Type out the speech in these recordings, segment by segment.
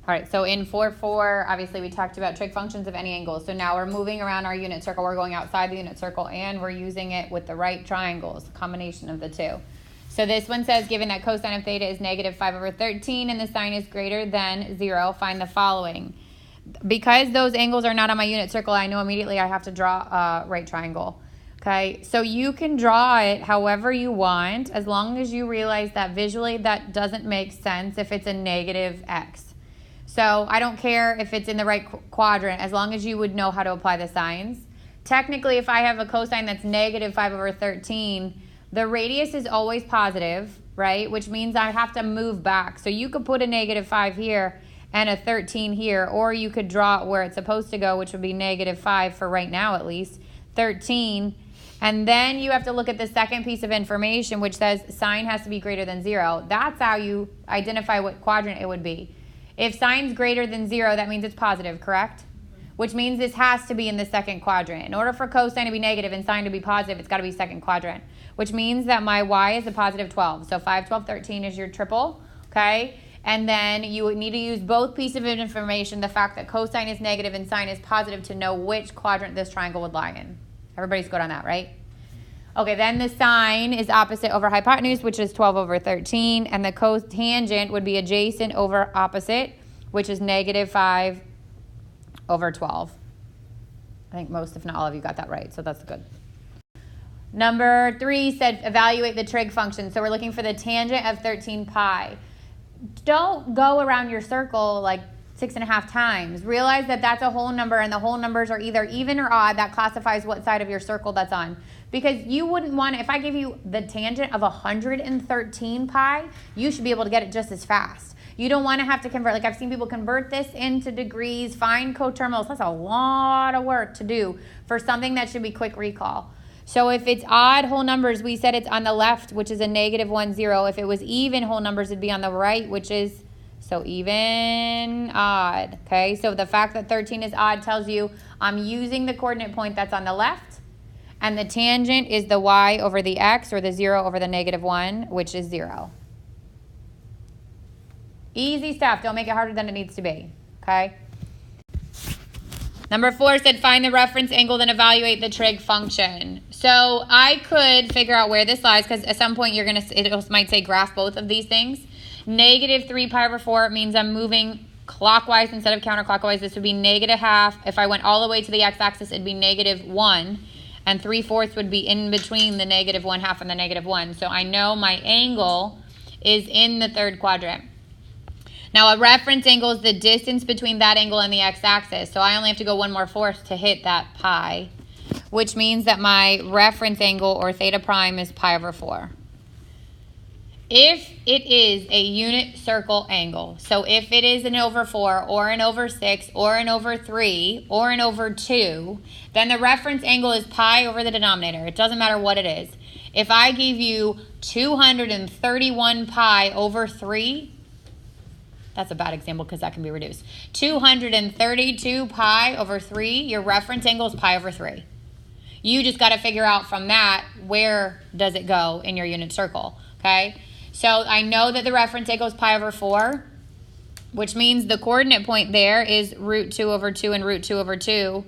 All right, so in 4.4, obviously we talked about trig functions of any angle. So now we're moving around our unit circle. We're going outside the unit circle, and we're using it with the right triangles, combination of the two. So this one says, given that cosine of theta is negative 5/13 and the sine is greater than 0, find the following. Because those angles are not on my unit circle, I know immediately I have to draw a right triangle. Okay, so you can draw it however you want, as long as you realize that visually that doesn't make sense if it's a negative x. So I don't care if it's in the right quadrant, as long as you would know how to apply the signs. Technically, if I have a cosine that's negative 5/13, the radius is always positive, right? Which means I have to move back. So you could put a negative 5 here and a 13 here, or you could draw it where it's supposed to go, which would be negative 5 for right now at least, 13. And then you have to look at the second piece of information, which says sine has to be greater than 0. That's how you identify what quadrant it would be. If sine's greater than 0, that means it's positive, correct? Which means this has to be in the second quadrant. In order for cosine to be negative and sine to be positive, it's got to be second quadrant, which means that my y is a positive 12. So 5, 12, 13 is your triple, okay? And then you would need to use both pieces of information, the fact that cosine is negative and sine is positive, to know which quadrant this triangle would lie in. Everybody's good on that, right? Okay, then the sine is opposite over hypotenuse, which is 12/13, and the cotangent would be adjacent over opposite, which is negative 5/12. I think most, if not all of you, got that right, so that's good. Number 3 said evaluate the trig function. So we're looking for the tangent of 13 pi. Don't go around your circle like 6.5 times. Realize that that's a whole number, and the whole numbers are either even or odd. That classifies what side of your circle that's on. Because you wouldn't want to, if I give you the tangent of 113 pi, you should be able to get it just as fast. You don't want to have to convert. Like I've seen people convert this into degrees, find coterminals. That's a lot of work to do for something that should be quick recall. So if it's odd whole numbers, we said it's on the left, which is a negative 1, 0. If it was even whole numbers, it'd be on the right, which is so even, odd. Okay, so the fact that 13 is odd tells you I'm using the coordinate point that's on the left. And the tangent is the y over the x, or the 0 over the negative 1, which is 0. Easy stuff. Don't make it harder than it needs to be. Okay? Number 4 said find the reference angle, then evaluate the trig function. So I could figure out where this lies, because at some point it might say graph both of these things. Negative 3 pi/4 means I'm moving clockwise instead of counterclockwise. This would be negative half. If I went all the way to the x-axis, it'd be negative 1. And 3/4 would be in between the negative 1/2 and the negative 1. So I know my angle is in the third quadrant. Now a reference angle is the distance between that angle and the x-axis. So I only have to go 1 more fourth to hit that pi, which means that my reference angle, or theta prime, is pi/4. If it is a unit circle angle, so if it is an over 4 or an over 6 or an over 3 or an over 2, then the reference angle is pi over the denominator. It doesn't matter what it is. If I give you 231 pi over 3, that's a bad example because that can be reduced. 232 pi over 3, your reference angle is pi over 3. You just got to figure out from that, where does it go in your unit circle, okay? So I know that the reference angle is pi/4, which means the coordinate point there is √2/2 and √2/2.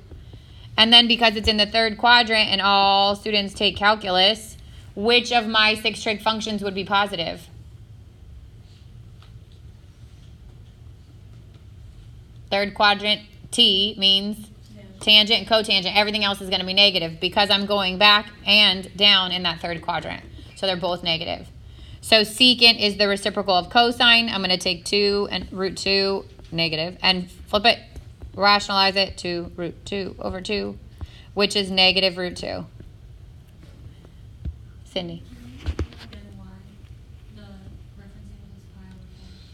And then because it's in the third quadrant and all students take calculus, which of my 6 trig functions would be positive? Third quadrant T means tangent and cotangent. Everything else is going to be negative because I'm going back and down in that third quadrant. So they're both negative. So secant is the reciprocal of cosine. I'm going to take 2 and √2 negative and flip it, rationalize it to √2/2, which is negative √2. Cindy.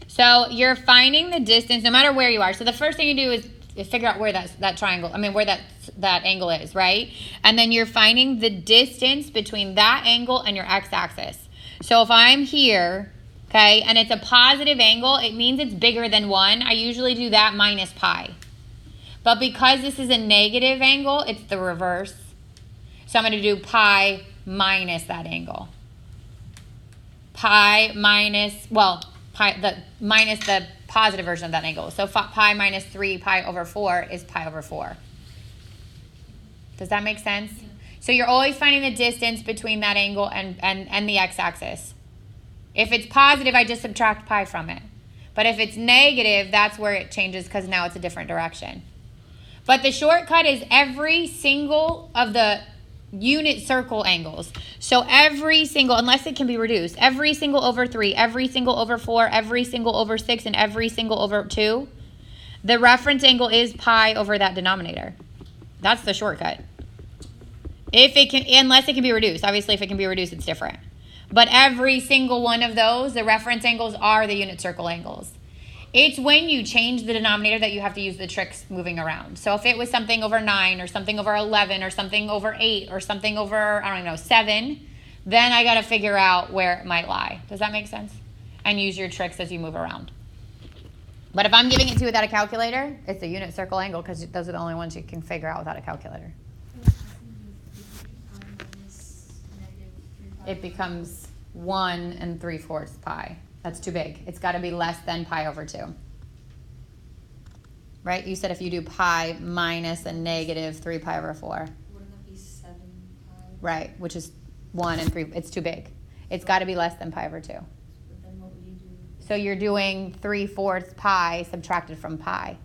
So you're finding the distance no matter where you are. So the first thing you do is figure out where that triangle, where that angle is, right? And then you're finding the distance between that angle and your x-axis. So if I'm here, okay, and it's a positive angle, it means it's bigger than 1. I usually do that minus pi. But because this is a negative angle, it's the reverse. So I'm going to do pi minus that angle. Pi minus, minus the positive version of that angle. So pi minus 3 pi over 4 is pi over 4. Does that make sense? Yeah. So you're always finding the distance between that angle and the x-axis. If it's positive, I just subtract pi from it. But if it's negative, that's where it changes because now it's a different direction. But the shortcut is every single of the unit circle angles. So every single, unless it can be reduced, every single over 3, every single over 4, every single over 6, and every single over 2, the reference angle is pi over that denominator. That's the shortcut. If it can, unless it can be reduced. Obviously, if it can be reduced, it's different. But every single one of those, the reference angles are the unit circle angles. It's when you change the denominator that you have to use the tricks moving around. So if it was something over 9 or something over 11 or something over 8 or something over, I don't know, 7, then I got to figure out where it might lie. Does that make sense? And use your tricks as you move around. But if I'm giving it to you without a calculator, it's a unit circle angle because those are the only ones you can figure out without a calculator. It becomes 1 3/4 pi. That's too big. It's got to be less than pi over 2. Right? You said if you do pi minus a negative 3 pi over 4. Wouldn't that be 7 pi? Right, which is 1 3. It's too big. It's got to be less than pi over 2. But then what would you do? So you're doing 3/4 pi subtracted from pi.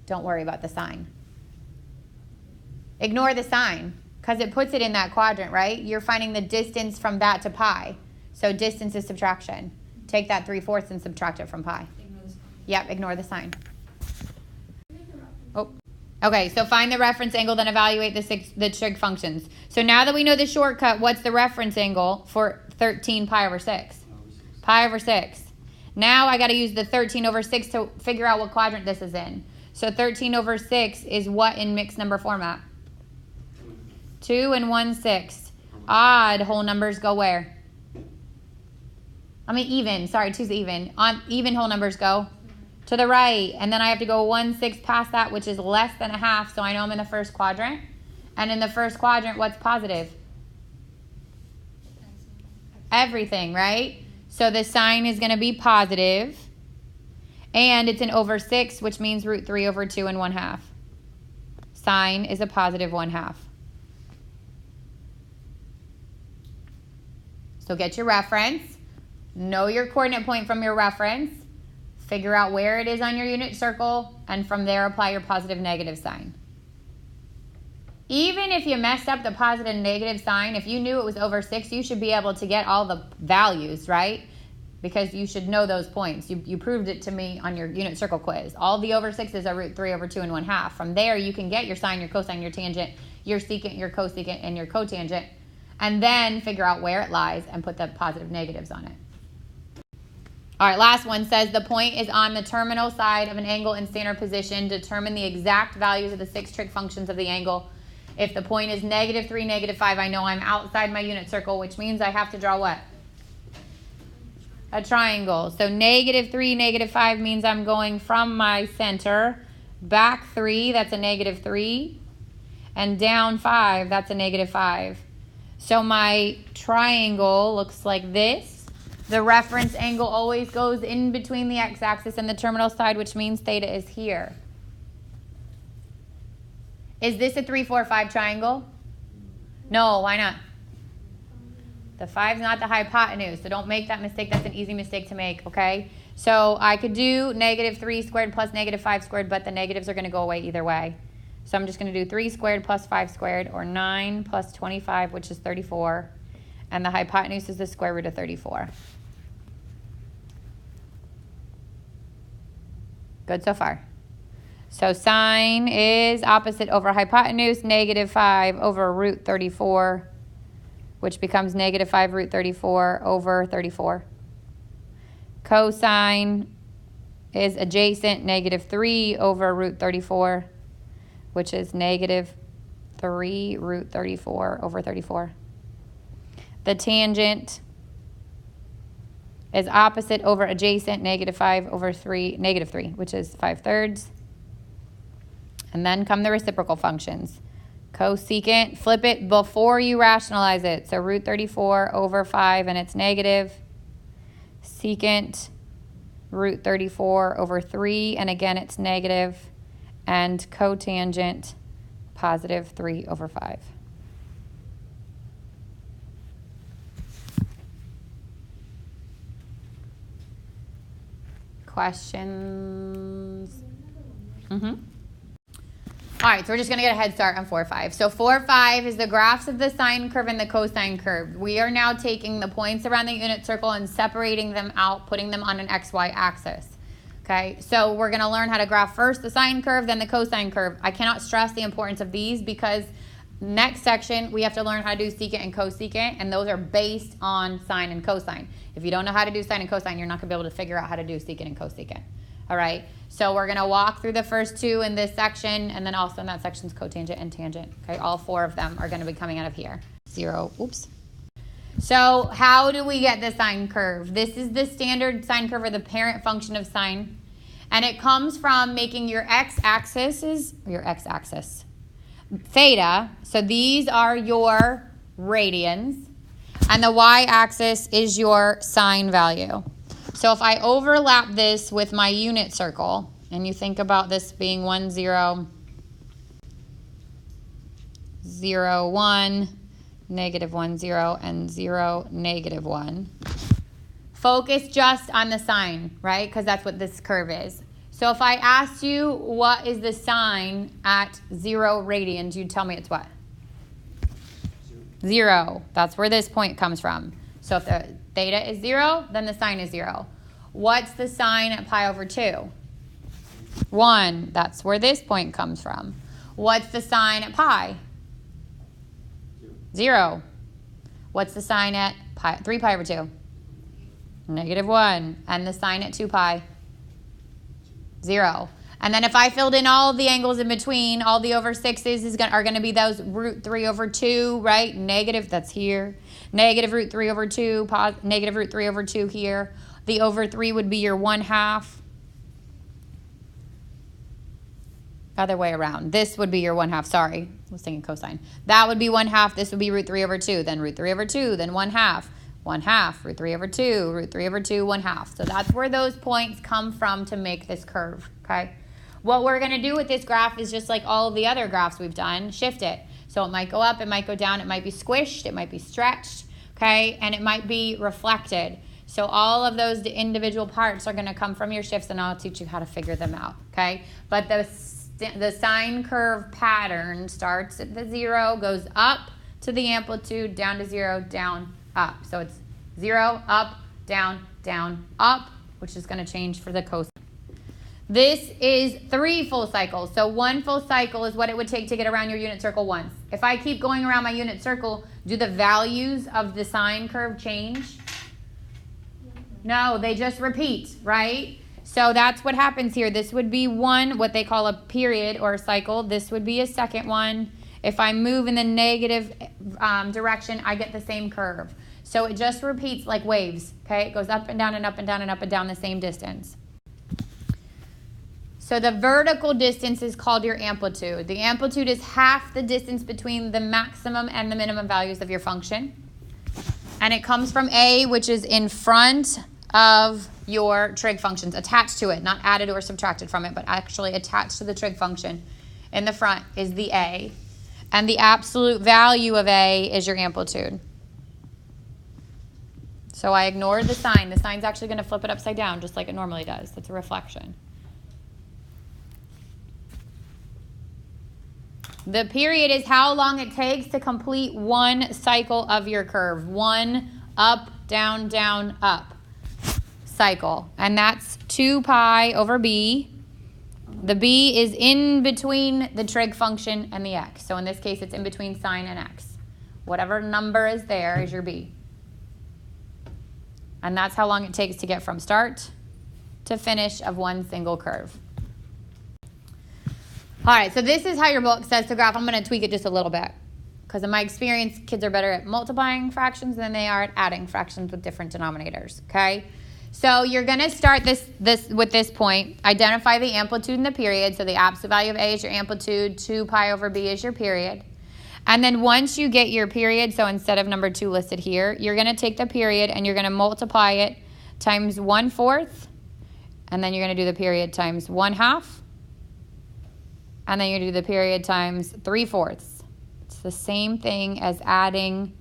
Don't worry about the sign. Ignore the sign because it puts it in that quadrant, right? You're finding the distance from that to pi. So distance is subtraction. Take that 3/4 and subtract it from pi. Ignore the sign. Yep, ignore the sign. Oh. Okay, so find the reference angle, then evaluate the trig functions. So now that we know the shortcut, what's the reference angle for 13 pi over 6? Pi over 6. Now I got to use the 13 over 6 to figure out what quadrant this is in. So 13 over 6 is what in mixed number format? 2 and 1/6. Odd whole numbers go where? I mean even. Sorry, 2's even. Even whole numbers go to the right. And then I have to go 1/6 past that, which is less than a half. So I know I'm in the first quadrant. And in the first quadrant, what's positive? Everything, right? So the sign is going to be positive. And it's an over 6, which means root 3 over 2 and 1/2. Sine is a positive 1/2. So get your reference. Know your coordinate point from your reference. Figure out where it is on your unit circle. And from there, apply your positive negative sign. Even if you messed up the positive and negative sign, if you knew it was over 6, you should be able to get all the values, right? Because you should know those points. You proved it to me on your unit circle quiz. All the over 6s are root 3 over 2 and 1/2. From there, you can get your sine, your cosine, your tangent, your secant, your cosecant, and your cotangent. And then figure out where it lies and put the positive negatives on it. All right, last one says the point is on the terminal side of an angle in standard position. Determine the exact values of the 6 trig functions of the angle. If the point is -3, -5, I know I'm outside my unit circle, which means I have to draw what? A triangle. So -3, -5 means I'm going from my center back 3, that's a -3, and down 5, that's a -5. So my triangle looks like this. The reference angle always goes in between the x-axis and the terminal side, which means theta is here. Is this a 3, 4, 5 triangle? No, why not? The 5's not the hypotenuse, so don't make that mistake. That's an easy mistake to make, okay? So I could do -3 squared plus -5 squared, but the negatives are going to go away either way. So I'm just going to do 3 squared plus 5 squared, or 9 plus 25, which is 34. And the hypotenuse is the square root of 34. Good so far. So sine is opposite over hypotenuse, -5 over root 34, which becomes -5 root 34 over 34. Cosine is adjacent, -3 over root 34, which is -3 root 34 over 34. The tangent is opposite over adjacent, -5 over -3, which is 5/3. And then come the reciprocal functions. Cosecant, flip it before you rationalize it. So root 34 over 5, and it's negative. Secant root 34 over 3, and again it's negative, and cotangent positive 3 over 5. Questions? All right, so we're just going to get a head start on 4-5. So 4-5 is the graphs of the sine curve and the cosine curve. We are now taking the points around the unit circle and separating them out, putting them on an XY axis. Okay, so we're going to learn how to graph first the sine curve, then the cosine curve. I cannot stress the importance of these because next section we have to learn how to do secant and cosecant, and those are based on sine and cosine. If you don't know how to do sine and cosine, you're not going to be able to figure out how to do secant and cosecant. All right, so we're going to walk through the first two in this section, and then also in that section's cotangent and tangent. Okay, all four of them are going to be coming out of here. 0, oops. So how do we get the sine curve? This is the standard sine curve, or the parent function of sine, and it comes from making your x-axis theta. So these are your radians, and the y-axis is your sine value. So if I overlap this with my unit circle, and you think about this being 1, 0, 0, 1, negative 1, 0, and 0, negative 1. Focus just on the sine, right? Because that's what this curve is. So if I asked you what is the sine at 0 radians, you'd tell me it's what? 0. That's where this point comes from. So if the theta is 0, then the sine is 0. What's the sine at pi over 2? 1. That's where this point comes from. What's the sine at pi? 0. What's the sine at 3 pi over 2? Negative 1. And the sine at 2 pi? 0. And then if I filled in all the angles in between, all the over 6's are going to be those root 3 over 2, right? Negative, that's here. Negative root 3 over 2, negative root 3 over 2 here. The over 3 would be your 1/2. Other way around. This would be your 1/2. Sorry, I was thinking cosine. That would be 1/2. This would be root 3 over 2. Then root 3 over 2. Then 1/2. 1/2. Root 3 over 2. Root 3 over 2. 1/2. So that's where those points come from to make this curve. Okay. What we're going to do with this graph is just like all of the other graphs we've done, shift it. So it might go up, it might go down, it might be squished, it might be stretched, okay, and it might be reflected. So all of those individual parts are going to come from your shifts, and I'll teach you how to figure them out, okay? But the sine curve pattern starts at the 0, goes up to the amplitude, down to 0, down, up. So it's 0, up, down, up, which is going to change for the cosine. This is 3 full cycles. So 1 full cycle is what it would take to get around your unit circle once. If I keep going around my unit circle, do the values of the sine curve change? No, they just repeat, right? So that's what happens here. This would be 1, what they call a period or a cycle. This would be a second one. If I move in the negative direction, I get the same curve. So it just repeats like waves, okay? It goes up and down and up and down and up and down the same distance. So the vertical distance is called your amplitude. The amplitude is half the distance between the maximum and the minimum values of your function. And it comes from A, which is in front of your trig functions, attached to it, not added or subtracted from it, but actually attached to the trig function. In the front is the A. And the absolute value of A is your amplitude. So I ignored the sine. The sine's actually going to flip it upside down just like it normally does. That's a reflection. The period is how long it takes to complete 1 cycle of your curve. 1 up, down, up cycle. And that's 2 pi over b. The b is in between the trig function and the x. So in this case, it's in between sine and x. Whatever number is there is your b. And that's how long it takes to get from start to finish of 1 single curve. All right, so this is how your book says to graph. I'm going to tweak it just a little bit because in my experience, kids are better at multiplying fractions than they are at adding fractions with different denominators, okay? So you're going to start this with this point. Identify the amplitude and the period. So the absolute value of A is your amplitude, 2 pi over B is your period. And then once you get your period, so instead of number 2 listed here, you're going to take the period and you're going to multiply it times 1/4 And then you're going to do the period times 1/2. And then you're going to do the period times 3/4. It's the same thing as adding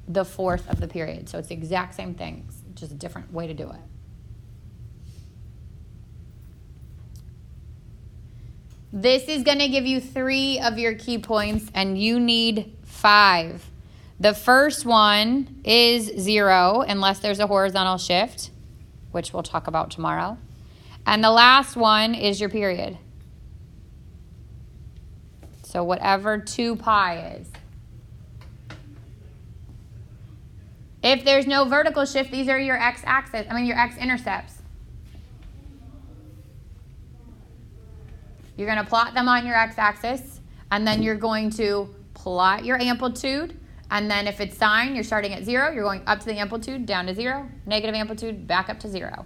the fourth of the period. So it's the exact same thing. It's just a different way to do it. This is going to give you 3 of your key points, and you need 5. The first one is 0, unless there's a horizontal shift, which we'll talk about tomorrow. And the last one is your period. So whatever 2 pi is. If there's no vertical shift, these are your x-axis, your x-intercepts. You're going to plot them on your x-axis, and then you're going to plot your amplitude. And then if it's sine, you're starting at 0. You're going up to the amplitude, down to 0. Negative amplitude, back up to 0.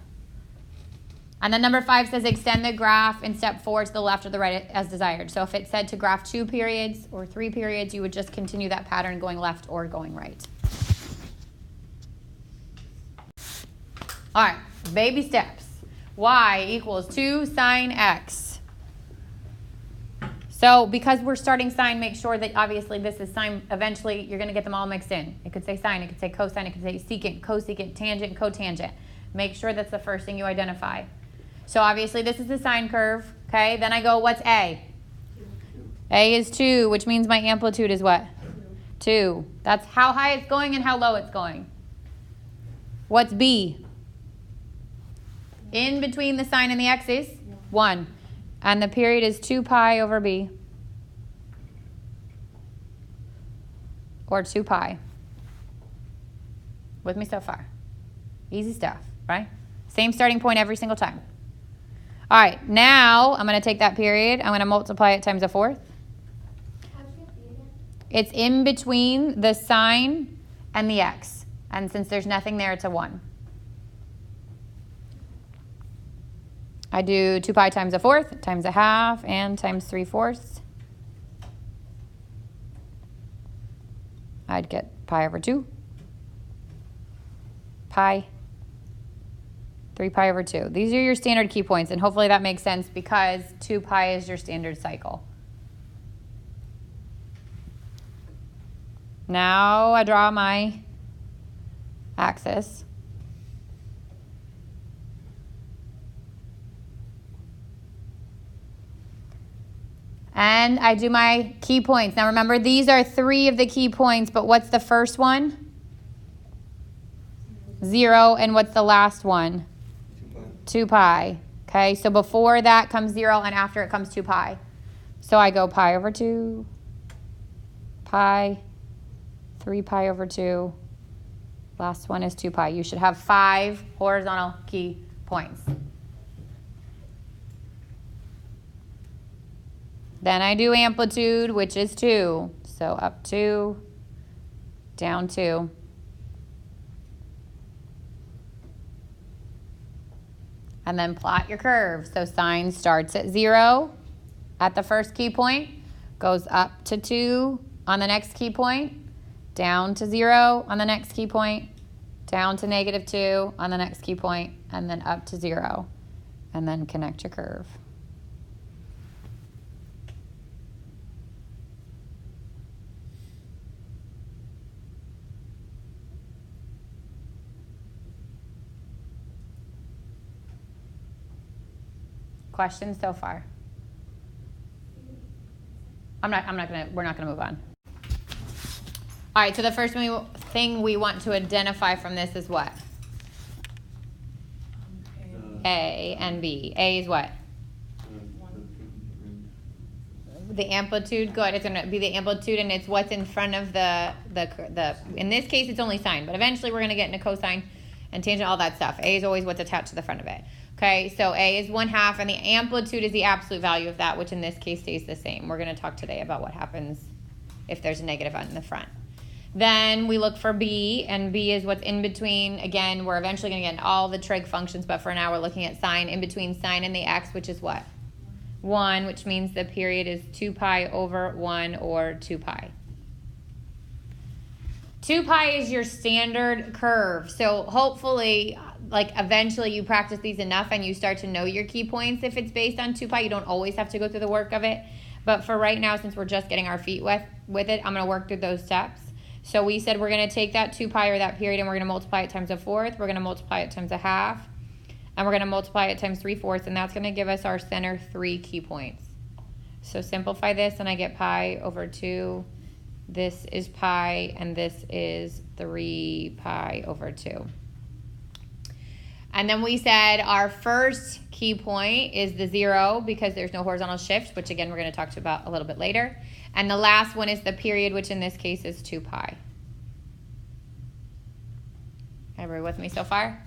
And then number 5 says extend the graph in step 4 to the left or the right as desired. So if it said to graph 2 periods or 3 periods, you would just continue that pattern going left or going right. All right, baby steps. Y equals 2 sine x. So because we're starting sine, make sure that obviously this is sine. Eventually, you're going to get them all mixed in. It could say sine, it could say cosine, it could say secant, cosecant, tangent, cotangent. Make sure that's the first thing you identify. So obviously, this is the sine curve. Okay, then I go, what's A? A is 2, which means my amplitude is what? 2. That's how high it's going and how low it's going. What's B? In between the sine and the x is 1. And the period is 2 pi over b. Or 2 pi. With me so far? Easy stuff, right? Same starting point every single time. All right, now I'm going to take that period. I'm going to multiply it times 1/4. It's in between the sine and the x. And since there's nothing there, it's a 1. I do 2 pi times 1/4 times 1/2 and times 3/4. I'd get pi over 2. Pi. 3 pi over 2. These are your standard key points, and hopefully that makes sense because 2 pi is your standard cycle. Now I draw my axis. And I do my key points. Now remember, these are 3 of the key points, but what's the first one? 0. And what's the last one? 2 pi. Okay, so before that comes 0, and after it comes 2 pi. So I go pi over 2, pi, 3 pi over 2. Last one is 2 pi. You should have 5 horizontal key points. Then I do amplitude, which is 2. So up 2, down 2. And then plot your curve. So sine starts at 0 at the first key point, goes up to 2 on the next key point, down to 0 on the next key point, down to -2 on the next key point, and then up to 0. And then connect your curve. Questions so far? We're not gonna move on. All right, so the first thing we want to identify from this is what? A and B. A is what? The amplitude. Good. It's going to be the amplitude, and it's what's in front of the. In this case, it's only sine, but eventually we're going to get into cosine and tangent, all that stuff. A is always what's attached to the front of it. Okay, so A is 1/2, and the amplitude is the absolute value of that, which in this case stays the same. We're going to talk today about what happens if there's a negative on the front. Then we look for B, and B is what's in between. Again, we're eventually going to get into all the trig functions, but for now we're looking at sine, in between sine and the x, which is what? 1, which means the period is 2 pi over 1 or 2 pi. 2 pi is your standard curve. So hopefully like eventually you practice these enough and you start to know your key points. If it's based on 2 pi, you don't always have to go through the work of it. But for right now, since we're just getting our feet wet with it, I'm going to work through those steps. So we said we're going to take that 2 pi or that period and we're going to multiply it times a fourth. We're going to multiply it times a half. And we're going to multiply it times 3/4. And that's going to give us our center 3 key points. So simplify this and I get pi over 2. This is pi and this is 3 pi over 2. And then we said our first key point is the 0 because there's no horizontal shift, which again we're going to talk about a little bit later. And the last one is the period, which in this case is 2 pi. Everybody with me so far?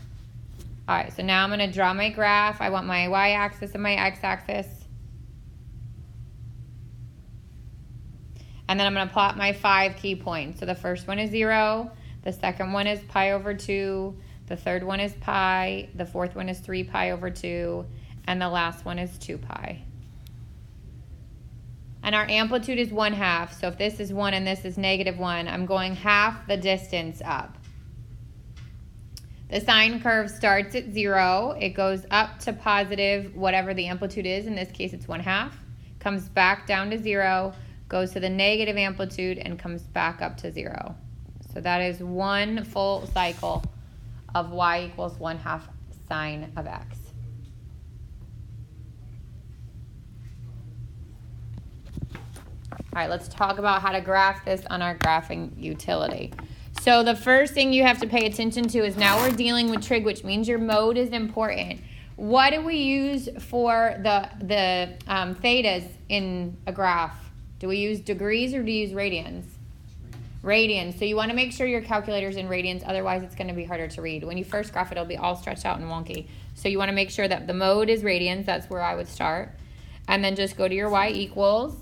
All right, so now I'm going to draw my graph. I want my y-axis and my x-axis. And then I'm going to plot my 5 key points. So the first one is 0. The second one is pi over 2. The third one is pi. The fourth one is 3 pi over 2. And the last one is 2 pi. And our amplitude is 1/2. So if this is 1 and this is -1, I'm going half the distance up. The sine curve starts at 0. It goes up to positive whatever the amplitude is. In this case, it's 1/2. Comes back down to 0. Goes to the negative amplitude and comes back up to 0. So that is one full cycle of y equals 1/2 sine of x. All right, let's talk about how to graph this on our graphing utility. So the first thing you have to pay attention to is now we're dealing with trig, which means your mode is important. What do we use for the thetas in a graph? Do we use degrees or do you use radians? Radians. So you want to make sure your calculator's in radians, otherwise it's going to be harder to read. When you first graph it, it'll be all stretched out and wonky. So you want to make sure that the mode is radians. That's where I would start. And then just go to your y equals.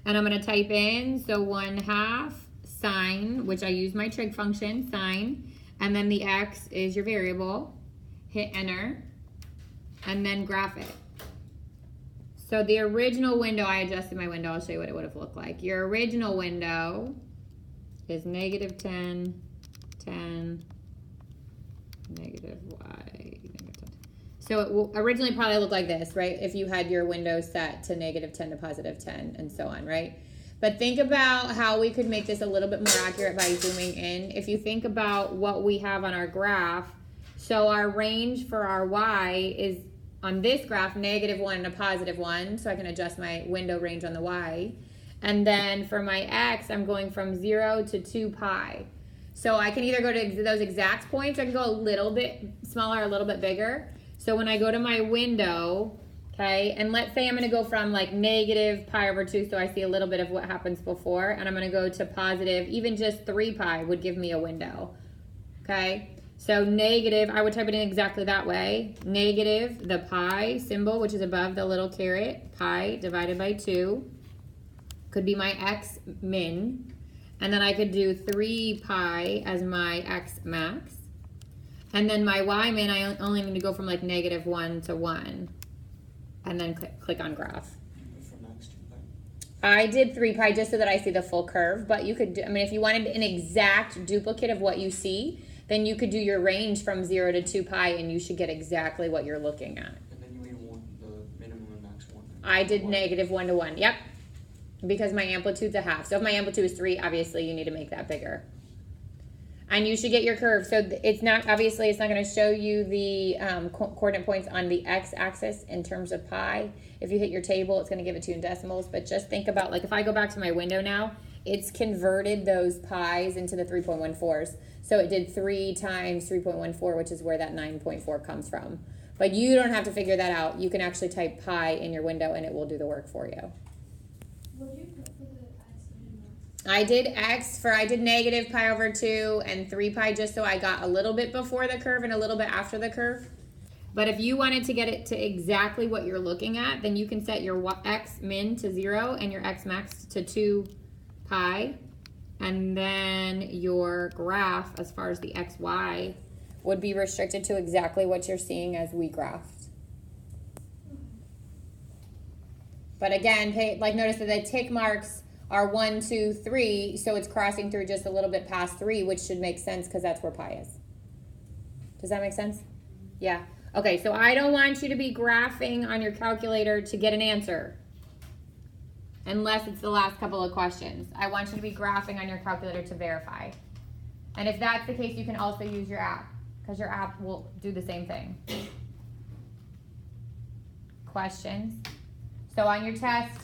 And I'm going to type in, so 1/2 sine, which I use my trig function, sine, and then the x is your variable. Hit enter, and then graph it. So the original window, I adjusted my window. I'll show you what it would have looked like. Your original window is -10, 10, negative y, negative 10. So it will originally probably look like this, right? If you had your window set to -10 to +10 and so on, right? But think about how we could make this a little bit more accurate by zooming in. If you think about what we have on our graph, so our range for our y is on this graph -1 and a +1, so I can adjust my window range on the y. And then for my x, I'm going from 0 to 2 pi. So I can either go to those exact points, or I can go a little bit smaller, a little bit bigger. So when I go to my window, okay, and let's say I'm going to go from like -pi/2, so I see a little bit of what happens before, and I'm going to go to positive, even just 3 pi would give me a window, okay? So negative, I would type it in exactly that way. Negative, the pi symbol, which is above the little caret, pi divided by 2, could be my x min, and then I could do 3 pi as my x max. And then my y min, I only need to go from like -1 to 1. And then click on graph. I did 3 pi just so that I see the full curve. But you could do, I mean, if you wanted an exact duplicate of what you see, then you could do your range from 0 to 2 pi and you should get exactly what you're looking at. And then you may want the minimum and max one. I did -1 to 1. Yep. Because my amplitude's a half. So if my amplitude is 3, obviously you need to make that bigger. And you should get your curve. So it's not, obviously it's not going to show you the coordinate points on the x-axis in terms of pi. If you hit your table, it's going to give it to you in decimals. But just think about, like if I go back to my window now, it's converted those pi's into the 3.14s. So it did 3 times 3.14, which is where that 9.4 comes from. But you don't have to figure that out. You can actually type pi in your window and it will do the work for you. What did you put for the x and max? I did I did -pi/2 and 3 pi just so I got a little bit before the curve and a little bit after the curve. But if you wanted to get it to exactly what you're looking at, then you can set your x min to 0 and your x max to 2 pi. And then your graph, as far as the xy, would be restricted to exactly what you're seeing as we graphed. But again, notice that the tick marks are 1, 2, 3, so it's crossing through just a little bit past 3, which should make sense because that's where pi is. Does that make sense? Yeah. Okay, so I don't want you to be graphing on your calculator to get an answer. Unless it's the last couple of questions. I want you to be graphing on your calculator to verify. And if that's the case, you can also use your app, because your app will do the same thing. Questions? So on your test,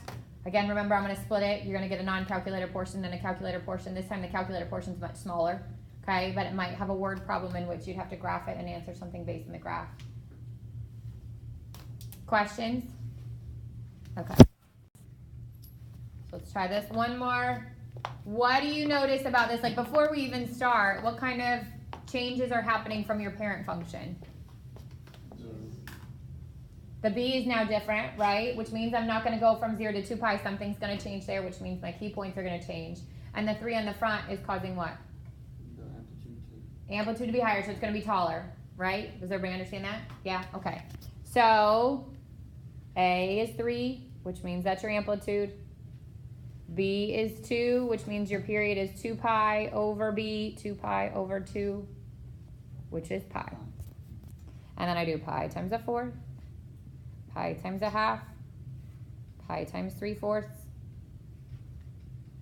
again, remember I'm going to split it. You're going to get a non-calculator portion and a calculator portion. This time the calculator portion is much smaller, okay? But it might have a word problem in which you'd have to graph it and answer something based on the graph. Questions? Okay. So let's try this one more. What do you notice about this? Like before we even start, what kind of changes are happening from your parent function? The b is now different, right? Which means I'm not going to go from 0 to 2 pi. Something's going to change there, which means my key points are going to change. And the 3 on the front is causing what? The amplitude to. Amplitude to be higher, so it's going to be taller, right? Does everybody understand that? Yeah? Okay. So a is 3, which means that's your amplitude. B is 2, which means your period is 2 pi over b, 2 pi over 2, which is pi. And then I do pi times a fourth, pi times a half, pi times 3/4.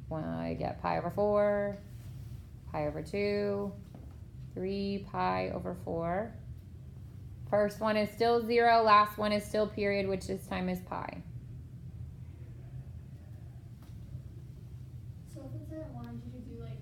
When I get pi over 4, pi over 2, 3 pi over 4. First one is still 0, last one is still period, which this time is pi. So if it said wanted you to do like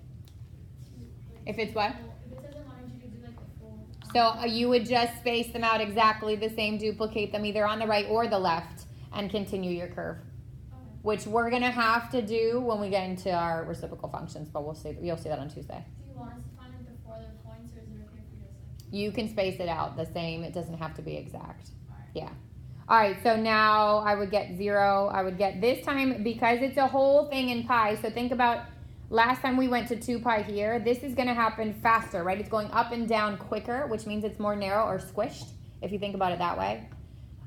If it's what? If it says it wanted you to do like the full. So you would just space them out exactly the same, duplicate them either on the right or the left, and continue your curve. Okay. Which we're going to have to do when we get into our reciprocal functions, but you'll see that on Tuesday. Do you want us to find it before the points, or is it okay if we just like? You can space it out the same. It doesn't have to be exact. Alright. Yeah. All right, so now I would get 0. I would get this time, because it's a whole thing in pi, so think about last time we went to 2 pi here. This is going to happen faster, right? It's going up and down quicker, which means it's more narrow or squished, if you think about it that way.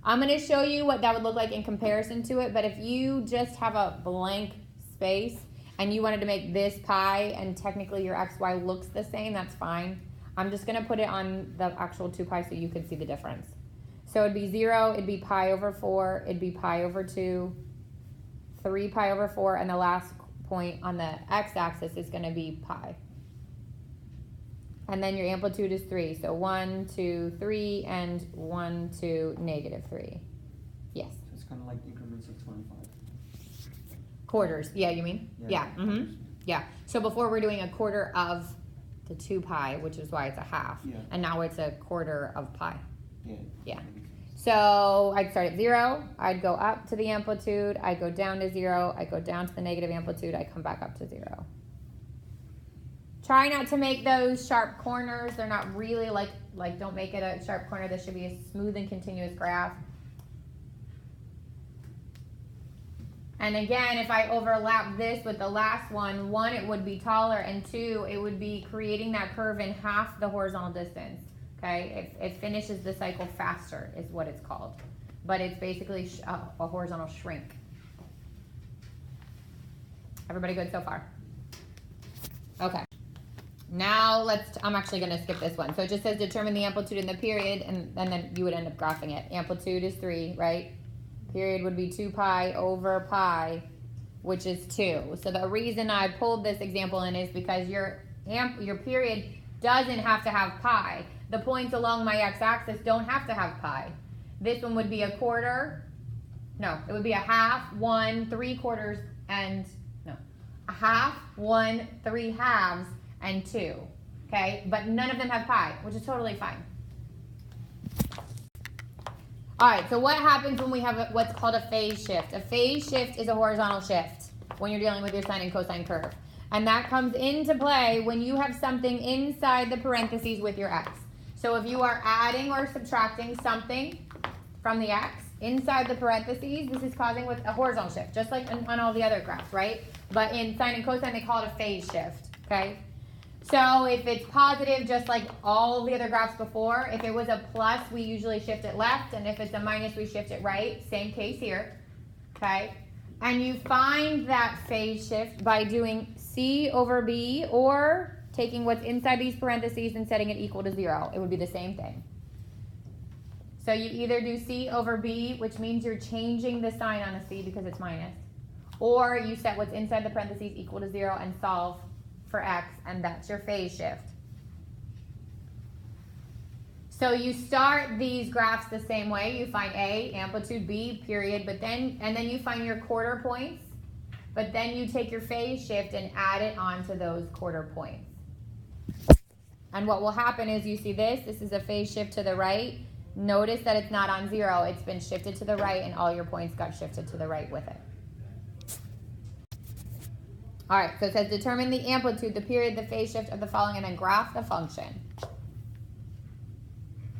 I'm going to show you what that would look like in comparison to it, but if you just have a blank space and you wanted to make this pi and technically your xy looks the same, that's fine. I'm just going to put it on the actual 2 pi so you can see the difference. So it'd be 0, it'd be pi over 4, it'd be pi over 2, 3 pi over 4, and the last point on the x-axis is going to be pi. And then your amplitude is 3. So 1, 2, 3, and 1, 2, negative 3. Yes. It's kind of like increments of 25. Quarters. Yeah, you mean? Yeah. quarters. Yeah. So before we're doing a quarter of the 2 pi, which is why it's a half. Yeah. And now it's a quarter of pi. Yeah. Yeah. So I'd start at 0, I'd go up to the amplitude, I'd go down to 0, I'd go down to the negative amplitude, I'd come back up to 0. Try not to make those sharp corners. They're not really like don't make it a sharp corner. This should be a smooth and continuous graph. And again, if I overlap this with the last one, 1, it would be taller, and 2, it would be creating that curve in half the horizontal distance. Okay, it finishes the cycle faster is what it's called. But it's basically a horizontal shrink. Everybody good so far? Okay. Now I'm actually going to skip this one. So it just says determine the amplitude in the period, and then you would end up graphing it. Amplitude is 3, right? Period would be 2 pi over pi, which is 2. So the reason I pulled this example in is because your period doesn't have to have pi. The points along my x-axis don't have to have pi. This one would be a quarter. No, it would be a half, 1, 3/4, and no. A half, 1, 3 halves, and 2. Okay? But none of them have pi, which is totally fine. Alright, so what happens when we have what's called a phase shift? A phase shift is a horizontal shift when you're dealing with your sine and cosine curve. And that comes into play when you have something inside the parentheses with your x. So if you are adding or subtracting something from the x inside the parentheses, this is causing a horizontal shift, just like on all the other graphs, right? But in sine and cosine, they call it a phase shift, okay? So if it's positive, just like all the other graphs before, if it was a plus, we usually shift it left, and if it's a minus, we shift it right. Same case here. okay? And you find that phase shift by doing C over B or taking what's inside these parentheses and setting it equal to 0. It would be the same thing. So you either do C over B, which means you're changing the sign on a C because it's minus, or you set what's inside the parentheses equal to 0 and solve for X, and that's your phase shift. So you start these graphs the same way. You find A, amplitude, B, period, and then you find your quarter points, but then you take your phase shift and add it onto those quarter points. And what will happen is you see this is a phase shift to the right. Notice that it's not on 0, it's been shifted to the right, and all your points got shifted to the right with it. All right, so it says determine the amplitude, the period, the phase shift of the following, and then graph the function.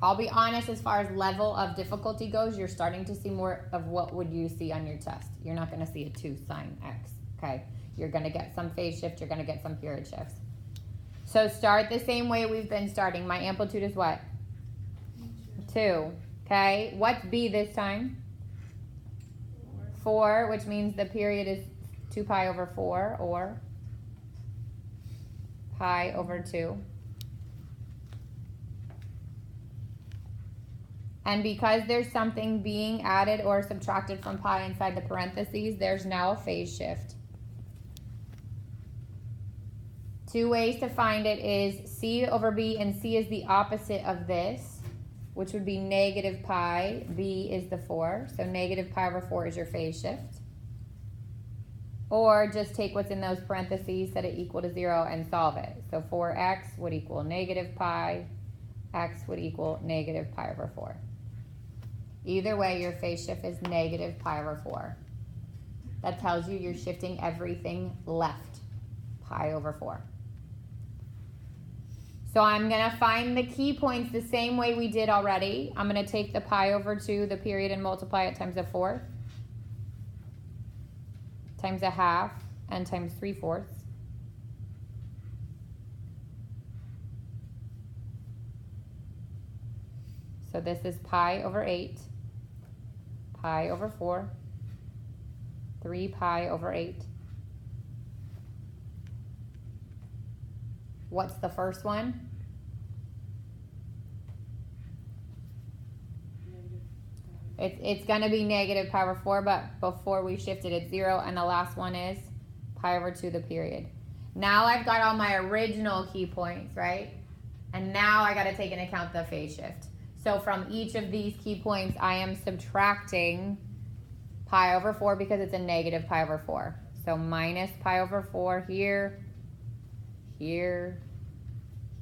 I'll be honest, as far as level of difficulty goes, you're starting to see more of what would you see on your test. You're not going to see a 2 sine x, okay? You're going to get some phase shift, you're going to get some period shifts. So start the same way we've been starting. My amplitude is what? 2, okay? What's B this time? 4, which means the period is 2 pi over 4 or pi over 2. And because there's something being added or subtracted from pi inside the parentheses, there's now a phase shift. 2 ways to find it is C over B, and C is the opposite of this, which would be negative pi. B is the 4, so negative pi over 4 is your phase shift. Or just take what's in those parentheses, set it equal to 0, and solve it. So 4x would equal negative pi, x would equal negative pi over 4. Either way, your phase shift is negative pi over 4. That tells you you're shifting everything left, pi over 4. So I'm going to find the key points the same way we did already. I'm going to take the pi over 2, the period, and multiply it times a fourth, times a half, and times 3/4. So this is pi over 8, pi over 4, 3 pi over 8. What's the first one? It's going to be negative pi over 4, but before we shifted it's 0, and the last one is pi over 2, the period. Now I've got all my original key points, right? And now I got to take into account the phase shift. So from each of these key points, I am subtracting pi over 4 because it's a negative pi over 4. So minus pi over 4 here, here,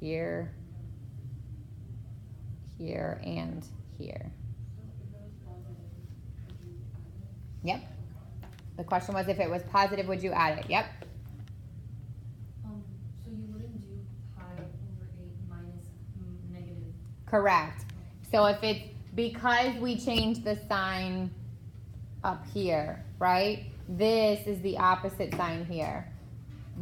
here, here, and here. Yep. The question was if it was positive, would you add it? Yep. So you wouldn't do pi over 8 minus negative? Correct. So if it's because we changed the sign up here, right? This is the opposite sign here.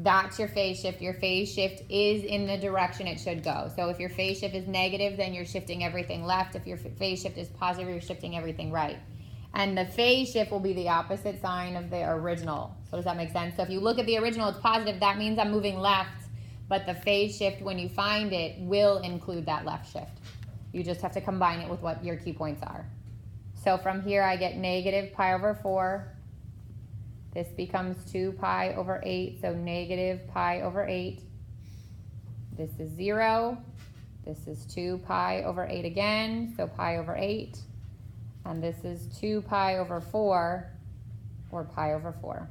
That's your phase shift. Your phase shift is in the direction it should go. So if your phase shift is negative, then you're shifting everything left. If your phase shift is positive, you're shifting everything right. And the phase shift will be the opposite sign of the original. So does that make sense? So if you look at the original, it's positive. That means I'm moving left. But the phase shift, when you find it, will include that left shift. You just have to combine it with what your key points are. So from here, I get negative pi over 4. This becomes 2 pi over 8, so negative pi over 8. This is 0. This is 2 pi over 8 again, so pi over 8. And this is 2 pi over 4, or pi over 4.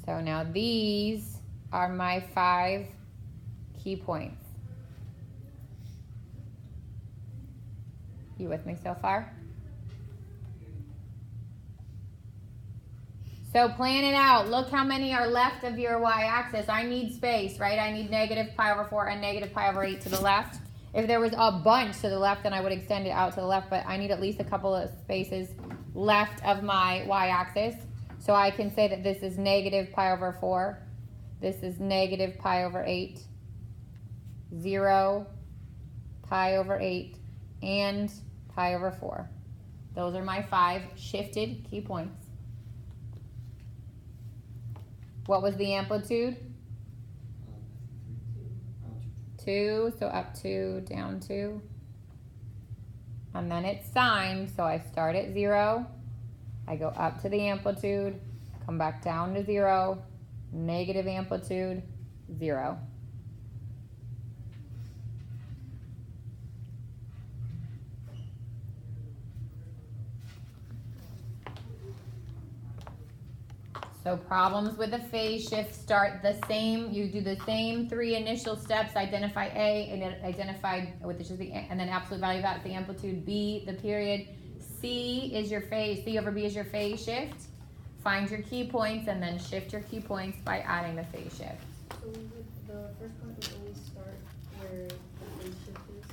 So now these are my 5 key points. You with me so far? So plan it out. Look how many are left of your y-axis. I need space, right? I need negative pi over 4 and negative pi over 8 to the left. If there was a bunch to the left, then I would extend it out to the left, but I need at least a couple of spaces left of my y-axis. So I can say that this is negative pi over 4. This is negative pi over 8. 0, pi over 8, and pi over 4. Those are my 5 shifted key points. What was the amplitude? 2, so up 2, down 2. And then it's sine, so I start at 0. I go up to the amplitude, come back down to 0, negative amplitude, 0. So problems with a phase shift start the same. You do the same 3 initial steps. Identify A, and then identify which is the, and then absolute value of that, the amplitude. B, the period. C is your phase. C over B is your phase shift. Find your key points and then shift your key points by adding the phase shift. So the first point would always start where the phase shift is?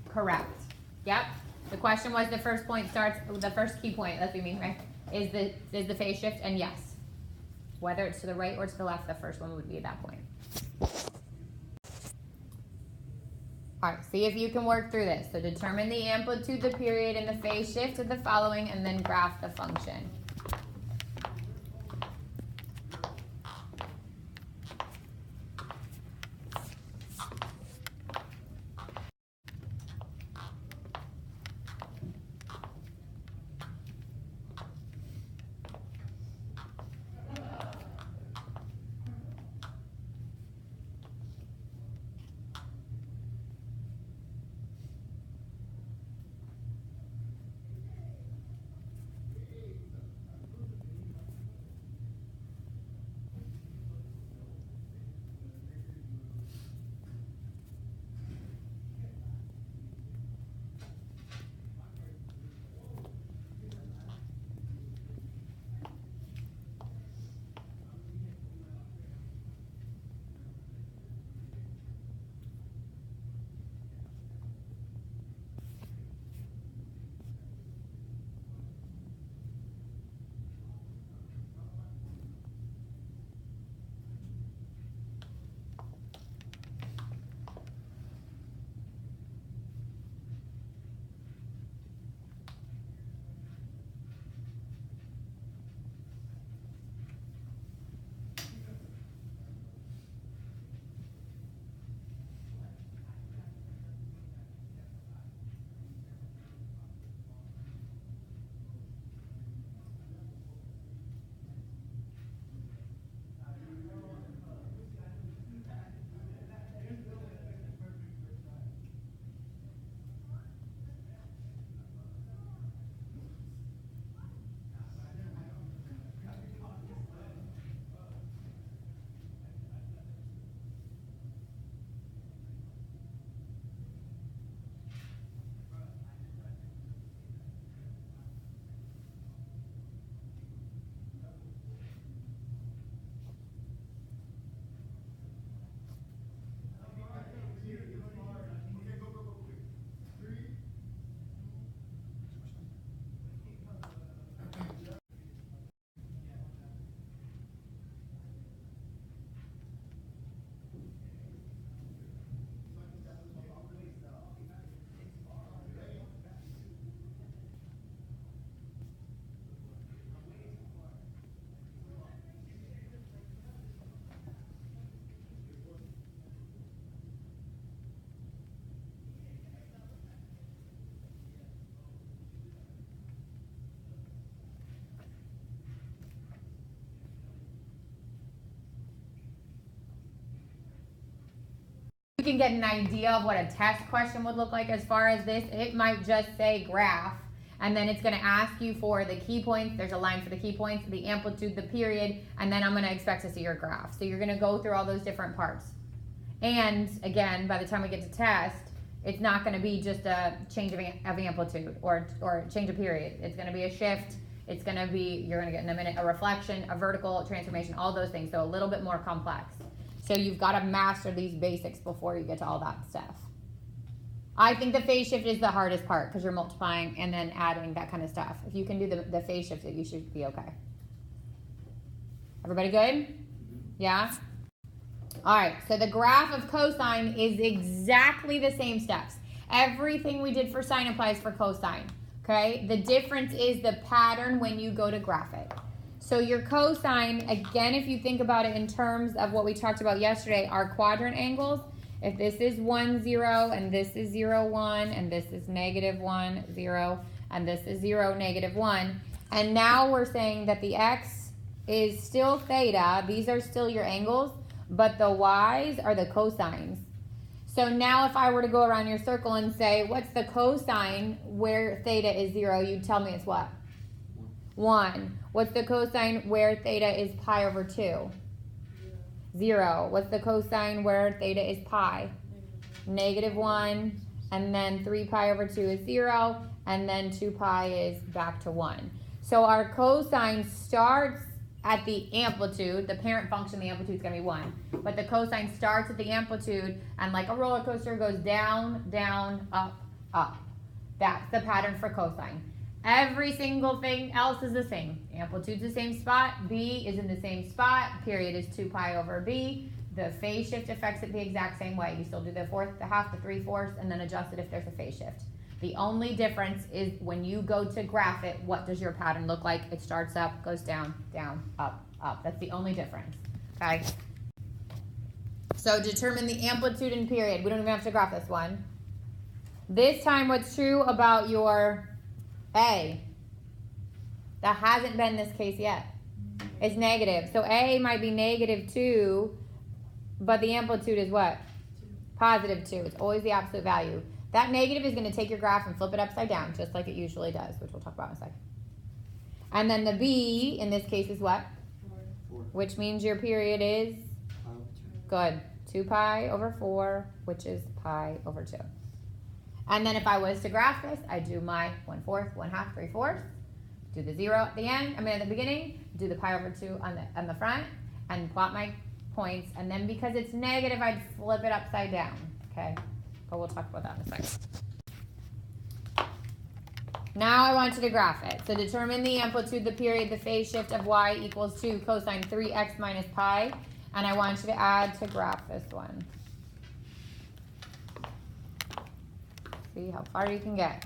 Correct. Yep. The question was the first point starts, the first key point, that's what you mean, right? Is the phase shift, and yes. Whether it's to the right or to the left, the first one would be at that point. All right, see if you can work through this. So determine the amplitude, the period, and the phase shift of the following, and then graph the function. You can get an idea of what a test question would look like as far as this. It might just say graph, and then it's going to ask you for the key points. There's a line for the key points, the amplitude, the period, and then I'm going to expect to see your graph. So you're going to go through all those different parts. And again, by the time we get to test, it's not going to be just a change of amplitude or change of period. It's going to be a shift. It's going to be, you're going to get in a minute, a reflection, a vertical transformation, all those things. So a little bit more complex. So you've got to master these basics before you get to all that stuff. I think the phase shift is the hardest part because you're multiplying and then adding that kind of stuff. If you can do the phase shift, you should be okay. Everybody good? Yeah? All right, so the graph of cosine is exactly the same steps. Everything we did for sine applies for cosine. Okay, the difference is the pattern when you go to graph it. So your cosine, again, if you think about it in terms of what we talked about yesterday, our quadrant angles, if this is 1, 0, and this is 0, 1, and this is -1, 0, and this is 0, -1, and now we're saying that the x is still theta, these are still your angles, but the y's are the cosines. So now if I were to go around your circle and say, what's the cosine where theta is 0, you'd tell me it's what? 1. What's the cosine where theta is pi over 2? 0. What's the cosine where theta is pi? -1. And then 3 pi over 2 is 0. And then 2 pi is back to 1. So our cosine starts at the amplitude. The parent function, the amplitude is going to be 1. But the cosine starts at the amplitude and like a roller coaster goes down, down, up, up. That's the pattern for cosine. Every single thing else is the same. Amplitude's the same spot. B is in the same spot. Period is 2 pi over B. The phase shift affects it the exact same way. You still do the fourth, the half, the 3/4, and then adjust it if there's a phase shift. The only difference is when you go to graph it, what does your pattern look like? It starts up, goes down, down, up, up. That's the only difference, okay? So determine the amplitude and period. We don't even have to graph this one. This time, what's true about your A? That hasn't been this case yet. It's negative. So A might be -2, but the amplitude is what? +2. It's always the absolute value. That negative is going to take your graph and flip it upside down, just like it usually does, which we'll talk about in a second. And then the B, in this case, is what? 4. Which means your period is? Good. 2 pi over 4, which is pi over 2. And then if I was to graph this, I do my 1/4, 1/2, 3/4, do the 0 at the end, at the beginning, do the pi over 2 on the front, and plot my points. And then because it's negative, I'd flip it upside down, okay? But we'll talk about that in a second. Now I want you to graph it. So determine the amplitude, the period, the phase shift of y equals 2 cosine 3x minus pi. And I want you to add to graph this one. See how far you can get.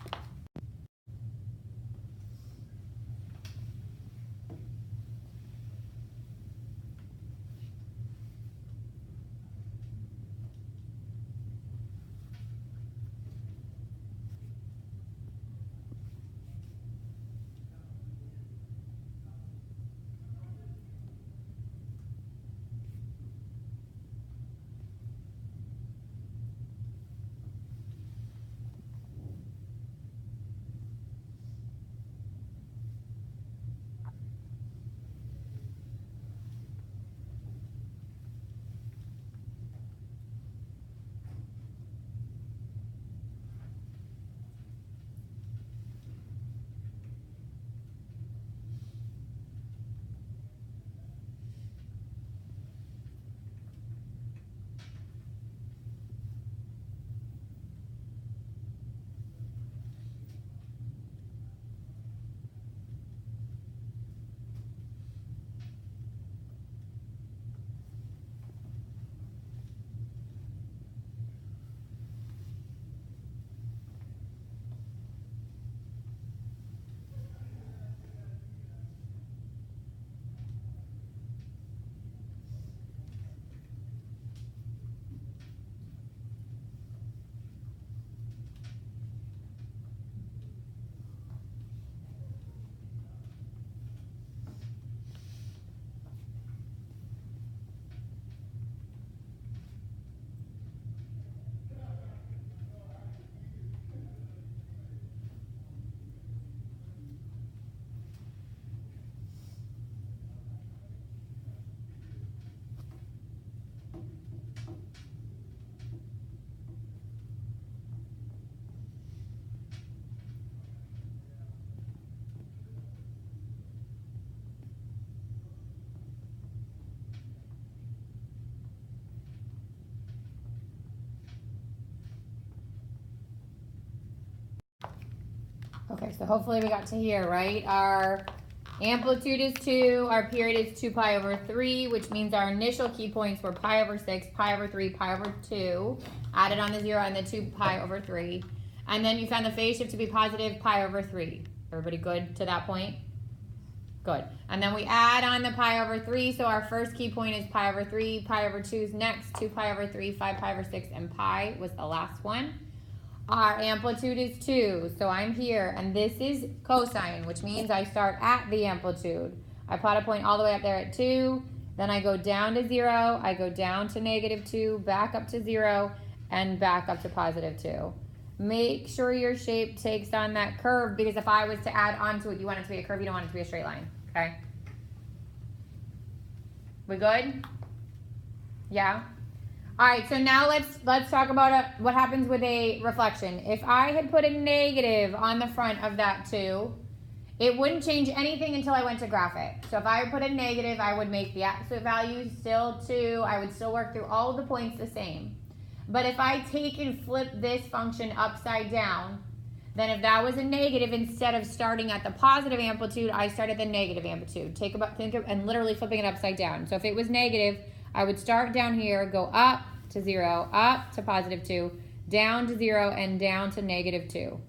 Okay, so hopefully we got to here, right? Our amplitude is 2, our period is 2 pi over 3, which means our initial key points were pi over 6, pi over 3, pi over 2, added on the 0 and the 2 pi over 3. And then you found the phase shift to be positive pi over 3. Everybody good to that point? Good. And then we add on the pi over 3. So our first key point is pi over 3. Pi over 2 is next. 2 pi over 3, 5 pi over 6, and pi was the last one. Our amplitude is 2. So I'm here. And this is cosine, which means I start at the amplitude. I plot a point all the way up there at 2. Then I go down to 0. I go down to -2, back up to 0, and back up to +2. Make sure your shape takes on that curve, because if I was to add onto it, you want it to be a curve, you don't want it to be a straight line, okay? We good? Yeah? All right, so now let's talk about what happens with a reflection. If I had put a negative on the front of that 2, it wouldn't change anything until I went to graph it. So if I put a negative, I would make the absolute value still 2. I would still work through all of the points the same. But if I take and flip this function upside down, then if that was a negative, instead of starting at the positive amplitude, I start at the negative amplitude. Think of and literally flipping it upside down. So if it was negative, I would start down here, go up to 0, up to +2, down to 0, and down to -2.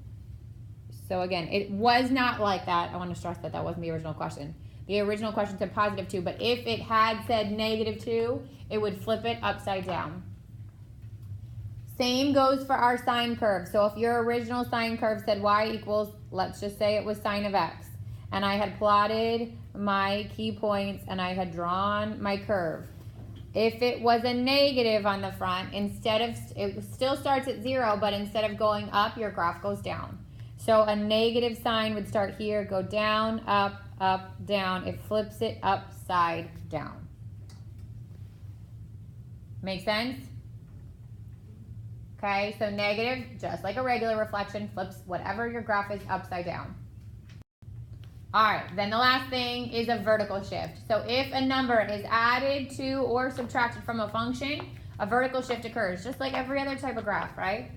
So again, it was not like that. I want to stress that that wasn't the original question. The original question said +2, but if it had said -2, it would flip it upside down. Same goes for our sine curve. So if your original sine curve said y equals, let's just say it was sine of x, and I had plotted my key points and I had drawn my curve. If it was a negative on the front, it still starts at 0, but instead of going up, your graph goes down. So a negative sign would start here, go down, up, up, down. It flips it upside down. Make sense? Okay, so negative, just like a regular reflection, flips whatever your graph is upside down. All right, then the last thing is a vertical shift. So if a number is added to or subtracted from a function, a vertical shift occurs, just like every other type of graph, right?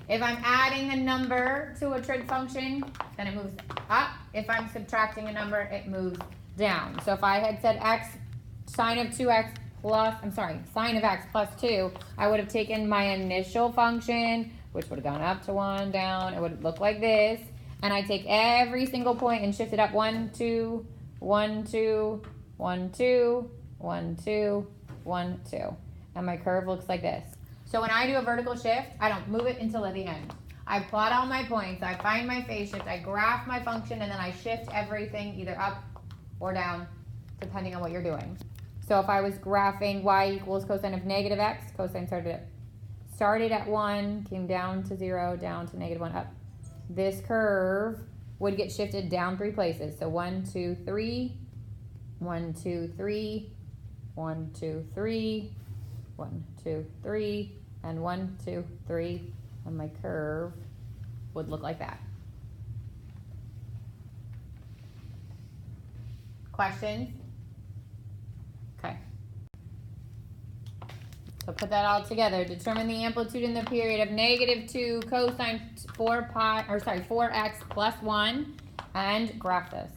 If I'm adding a number to a trig function, then it moves up. If I'm subtracting a number, it moves down. So if I had said sine of x plus 2, I would have taken my initial function, which would have gone up to 1, down. It would look like this. And I take every single point and shift it up 1, 2, 1, 2, 1, 2, 1, 2, 1, 2. And my curve looks like this. So when I do a vertical shift, I don't move it until at the end. I plot all my points, I find my phase shift, I graph my function, and then I shift everything either up or down, depending on what you're doing. So if I was graphing y equals cosine of -x, cosine started at 1, came down to 0, down to -1, up. This curve would get shifted down 3 places. So 1, 2, 3, 1, 2, 3, 1, 2, 3, 1, 2, 3, and 1, 2, 3, and my curve would look like that. Questions? Okay. So put that all together. Determine the amplitude in the period of -2 cosine 4x plus 1, and graph this.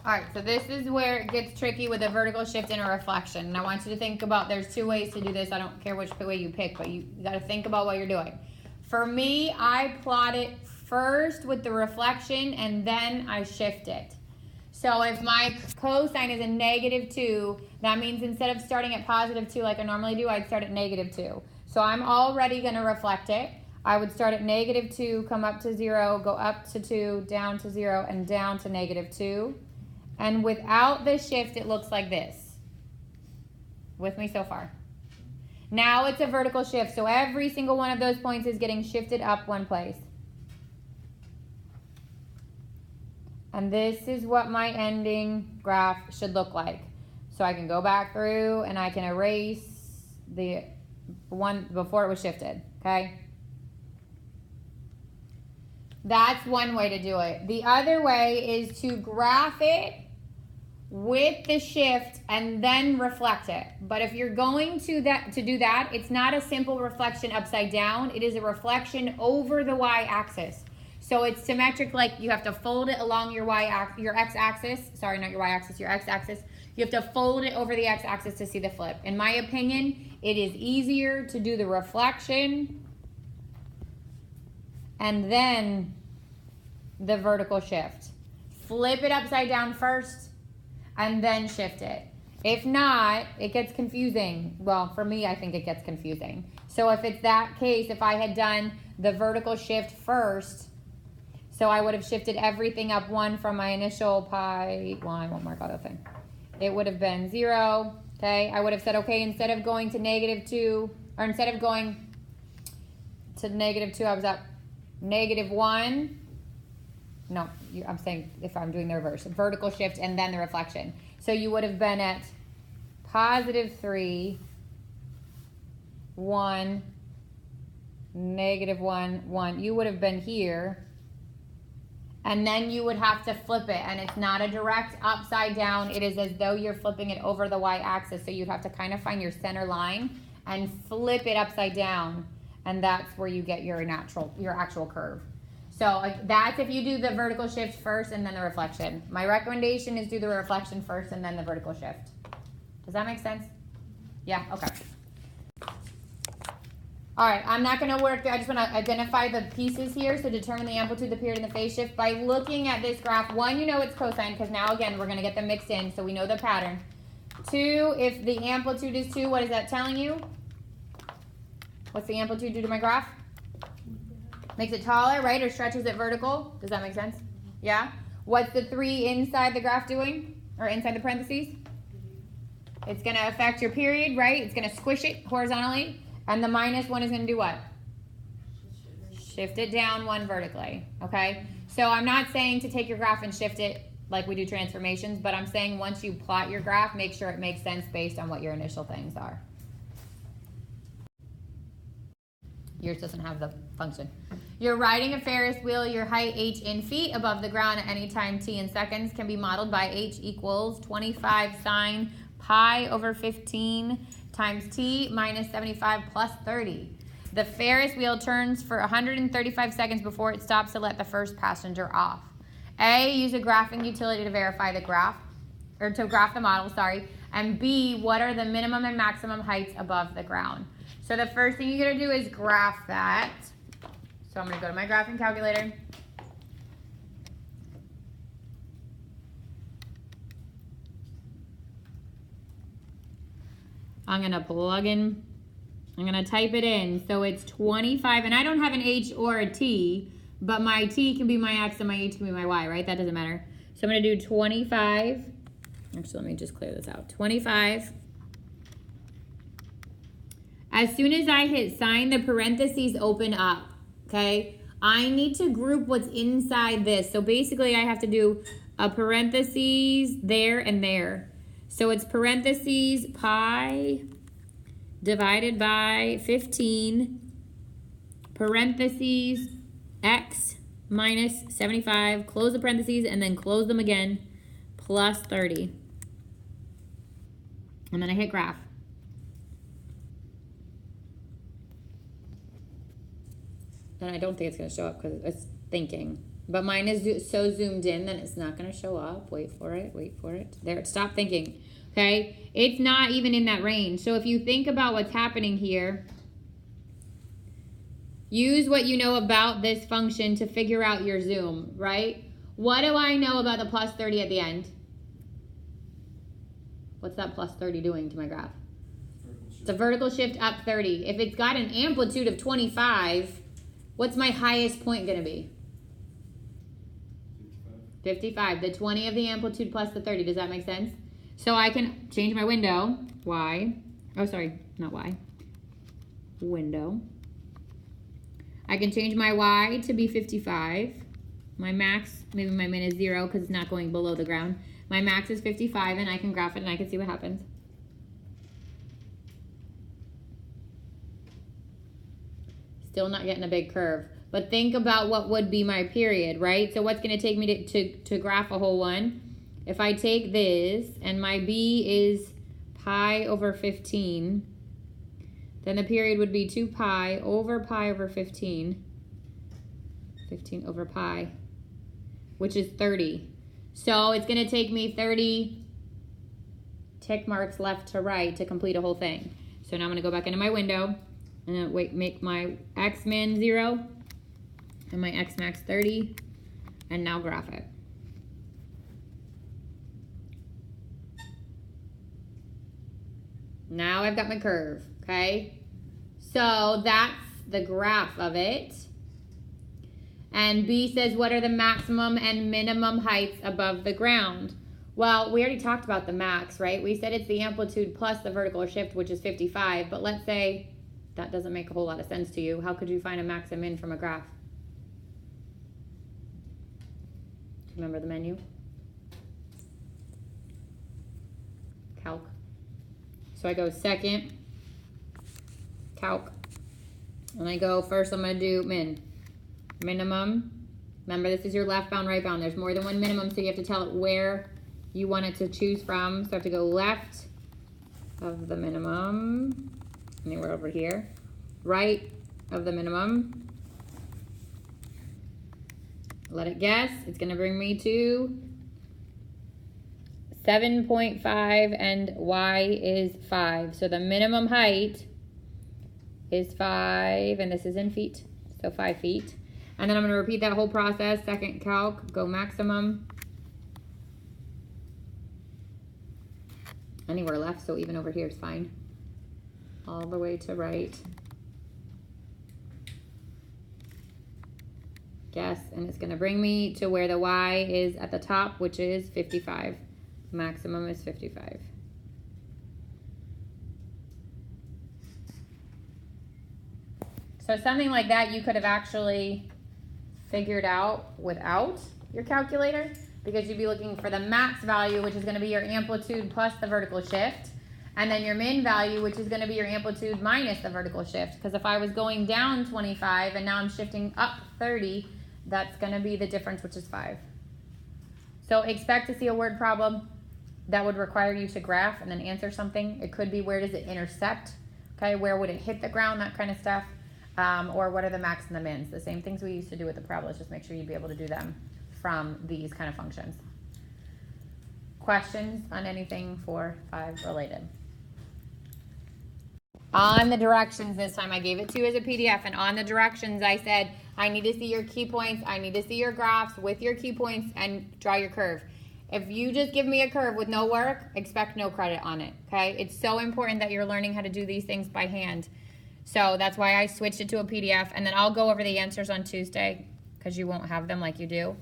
All right, so this is where it gets tricky with a vertical shift and a reflection. And I want you to think about, there's two ways to do this. I don't care which way you pick, but you got to think about what you're doing. For me, I plot it first with the reflection and then I shift it. So if my cosine is a -2, that means instead of starting at +2 like I normally do, I'd start at -2. So I'm already going to reflect it. I would start at -2, come up to 0, go up to 2, down to 0, and down to -2. And without the shift, it looks like this. With me so far? Now it's a vertical shift, so every single one of those points is getting shifted up one place. And this is what my ending graph should look like. So I can go back through and I can erase the one before it was shifted, okay? That's one way to do it. The other way is to graph it with the shift and then reflect it. But if you're going to do that, it's not a simple reflection upside down. It is a reflection over the y-axis. So it's symmetric, like you have to fold it along your x-axis. Sorry, not your y-axis, your x-axis. You have to fold it over the x-axis to see the flip. In my opinion, it is easier to do the reflection and then the vertical shift. Flip it upside down first and then shift it. If not, it gets confusing. Well, for me, I think it gets confusing. So if it's that case, if I had done the vertical shift first, so I would have shifted everything up 1 from my initial pi, well, I won't mark all the thing. It would have been 0, okay? I would have said, okay, instead of going to -2, or instead of going to -2, I was at -1. No, I'm saying if I'm doing the reverse, vertical shift and then the reflection. So you would have been at +3, 1, -1, 1. You would have been here. And then you would have to flip it. And it's not a direct upside down. It is as though you're flipping it over the y-axis. So you'd have to kind of find your center line and flip it upside down. And that's where you get your actual curve. So that's if you do the vertical shift first and then the reflection. My recommendation is do the reflection first and then the vertical shift. Does that make sense? Yeah, okay. All right, I'm not going to work, I just want to identify the pieces here. So determine the amplitude, the period, and the phase shift. By looking at this graph, 1, you know it's cosine, because now, again, we're going to get them mixed in, so we know the pattern. 2, if the amplitude is 2, what is that telling you? What's the amplitude do to my graph? Makes it taller, right, or stretches it vertical? Does that make sense? Yeah? What's the 3 inside the graph doing, or inside the parentheses? It's going to affect your period, right? It's going to squish it horizontally. And the -1 is going to do what? Shift it down 1 vertically, okay? So I'm not saying to take your graph and shift it like we do transformations, but I'm saying once you plot your graph, make sure it makes sense based on what your initial things are. Yours doesn't have the function. You're riding a Ferris wheel, your height h in feet above the ground at any time t in seconds can be modeled by h equals 25 sine pi over 15 times t minus 75 plus 30. The Ferris wheel turns for 135 seconds before it stops to let the first passenger off. A, use a graphing utility to verify the graph, or to graph the model, sorry. And B, what are the minimum and maximum heights above the ground? So the first thing you're gonna do is graph that. So I'm gonna go to my graphing calculator. I'm going to plug in, I'm going to type it in. So it's 25, and I don't have an h or a t, but my t can be my x and my h can be my y, right? That doesn't matter. So I'm going to do 25. Actually, let me just clear this out. 25. As soon as I hit sine, the parentheses open up, okay? I need to group what's inside this. So basically, I have to do a parentheses there and there. So it's parentheses pi divided by 15, parentheses x minus 75, close the parentheses, and then close them again, plus 30. And then I hit graph. And I don't think it's going to show up because it's thinking. But mine is so zoomed in that it's not going to show up. Wait for it. There, stop thinking. Okay? It's not even in that range. So if you think about what's happening here, use what you know about this function to figure out your zoom, right? What do I know about the plus 30 at the end? What's that plus 30 doing to my graph? It's a vertical shift up 30. If it's got an amplitude of 25, what's my highest point going to be? 55. The 20 of the amplitude plus the 30. Does that make sense? So I can change my window. Y. Oh, sorry. Not Y. Window. I can change my Y to be 55. My max, maybe my min is 0 because it's not going below the ground. My max is 55, and I can graph it, and I can see what happens. Still not getting a big curve. But think about what would be my period, right? So what's going to take me to graph a whole one? If I take this, and my B is pi over 15, then the period would be 2 pi over 15. 15 over pi, which is 30. So it's going to take me 30 tick marks left to right to complete a whole thing. So now I'm going to go back into my window and make my x min 0 and my x max 30, and now graph it. Now I've got my curve, okay? So that's the graph of it. And B says, what are the maximum and minimum heights above the ground? Well, we already talked about the max, right? We said it's the amplitude plus the vertical shift, which is 55. But let's say that doesn't make a whole lot of sense to you. How could you find a max and min from a graph? Remember the menu? Calc. So I go second, calc. And I go first, I'm going to do min. Minimum. Remember, this is your left bound, right bound. There's more than one minimum, so you have to tell it where you want it to choose from. So I have to go left of the minimum, anywhere over here. Right of the minimum. Let it guess. It's going to bring me to 7.5, and y is 5. So the minimum height is 5, and this is in feet, so 5 feet. And then I'm going to repeat that whole process. Second calc, go maximum. Anywhere left, so even over here is fine. All the way to right. Guess, and it's going to bring me to where the y is at the top, which is 55. Maximum is 55. So something like that you could have actually figured out without your calculator, because you'd be looking for the max value, which is going to be your amplitude plus the vertical shift, and then your min value, which is going to be your amplitude minus the vertical shift. Because if I was going down 25 and now I'm shifting up 30, that's going to be the difference, which is 5. So expect to see a word problem that would require you to graph and then answer something. It could be, where does it intercept? Okay, where would it hit the ground? That kind of stuff. Or what are the max and the mins? The same things we used to do with the parabolas. Just make sure you'd be able to do them from these kind of functions. Questions on anything 4-5 related? On the directions this time, I gave it to you as a PDF, and on the directions I said, I need to see your key points, I need to see your graphs with your key points, and draw your curve. If you just give me a curve with no work, expect no credit on it, okay? It's so important that you're learning how to do these things by hand. So that's why I switched it to a PDF, and then I'll go over the answers on Tuesday because you won't have them like you do.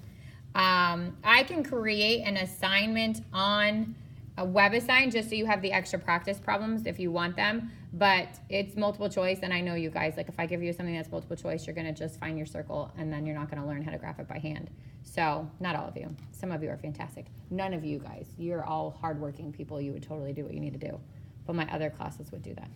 I can create an assignment on a WebAssign just so you have the extra practice problems if you want them, but it's multiple choice, and I know you guys, like if I give you something that's multiple choice, you're going to just find your circle, and then you're not going to learn how to graph it by hand. So not all of you. Some of you are fantastic. None of you guys. You're all hardworking people. You would totally do what you need to do, but my other classes would do that.